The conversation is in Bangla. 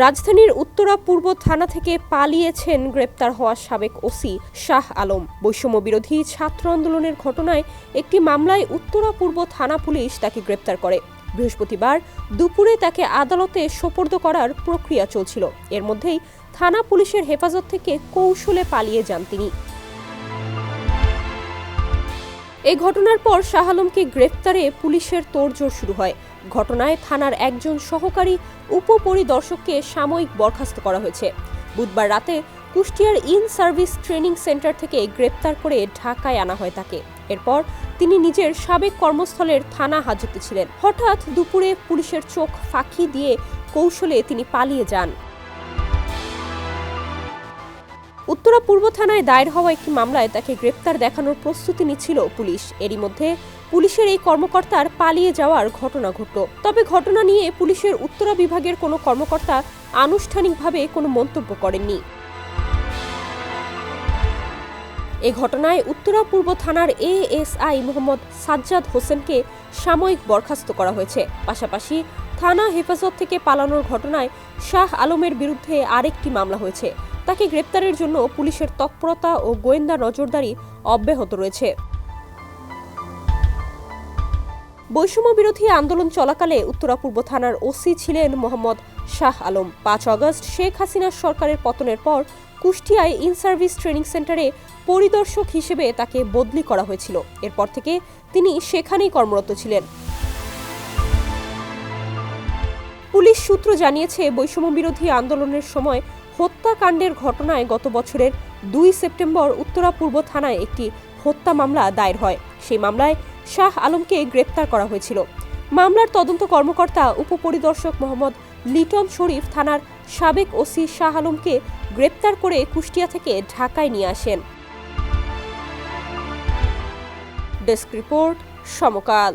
রাজধানীর উত্তরা পূর্ব থানা থেকে পালিয়েছেন গ্রেপ্তার হওয়া সাবেক ওসি শাহ আলম। বৈষম্য বিরোধী ছাত্র আন্দোলনের ঘটনায় একটি মামলায় উত্তরা পূর্ব থানা পুলিশ তাকে গ্রেপ্তার করে। বৃহস্পতিবার দুপুরে তাকে আদালতে সোপর্দ করার প্রক্রিয়া চলছিল। এর মধ্যেই থানা পুলিশের হেফাজত থেকে কৌশলে পালিয়ে যান তিনি। এই ঘটনার পর শাহ আলমকে গ্রেফতারে পুলিশের তোড়জোড় শুরু হয়। ঘটনায় থানার একজন সহকারী উপপরিদর্শককে সাময়িক বরখাস্ত করা হয়েছে। বুধবার রাতে কুষ্টিয়ার ইন সার্ভিস ট্রেনিং সেন্টার থেকে গ্রেপ্তার করে ঢাকায় আনা হয় তাকে। এরপর তিনি নিজের সাবেক কর্মস্থলের থানা হাজতে ছিলেন। হঠাৎ দুপুরে পুলিশের চোখ ফাঁকি দিয়ে কৌশলে তিনি পালিয়ে যান। উত্তরা পূর্ব থানায় দায়ের হওয়া একটি মামলায় তাকে গ্রেপ্তার দেখানোর প্রস্তুতি নিচ্ছিল পুলিশ। এরই মধ্যে পুলিশের এই কর্মকর্তার পালিয়ে যাওয়ার ঘটনা ঘটল। তবে ঘটনা নিয়ে পুলিশের উত্তরা বিভাগের কোনো কর্মকর্তা আনুষ্ঠানিকভাবে কোনো মন্তব্য করেননি। এ ঘটনায় উত্তরা পূর্ব থানার এএসআই মোহাম্মদ সাজ্জাদ হোসেনকে সাময়িক বরখাস্ত করা হয়েছে। পাশাপাশি থানা হেফাজত থেকে পালানোর ঘটনায় শাহ আলমের বিরুদ্ধে আরেকটি মামলা হয়েছে। তাকে গ্রেপ্তারের জন্য পুলিশের তৎপরতা ও গোয়েন্দা নজরদারি অব্যাহত রয়েছে। বৈষম্য বিরোধী আন্দোলন চলাকালে উত্তরা পূর্ব থানার ওসি ছিলেন মোহাম্মদ শাহ আলম। 5 আগস্ট শেখ হাসিনার সরকারের পতনের পর কুষ্টিয়ায় ইন সার্ভিস ট্রেনিং সেন্টারে পরিদর্শক হিসেবে তাকে বদলি করা হয়েছিল। এরপর থেকে তিনি সেখানেই কর্মরত ছিলেন। পুলিশ সূত্র জানিয়েছে, বৈষম্য বিরোধী আন্দোলনের সময় হত্যাকাণ্ডের ঘটনায় গত বছরের 2 সেপ্টেম্বর উত্তরা পূর্ব থানায় একটি হত্যা মামলা দায়ের হয়। সেই মামলায় শাহ আলমকে গ্রেপ্তার করা হয়েছিল। মামলার তদন্ত কর্মকর্তা উপপরিদর্শক মোহাম্মদ লিটন শরীফ থানার সাবেক ওসি শাহ আলমকে গ্রেপ্তার করে কুষ্টিয়া থেকে ঢাকায় নিয়ে আসেন। ডেস্ক রিপোর্ট, সমকাল।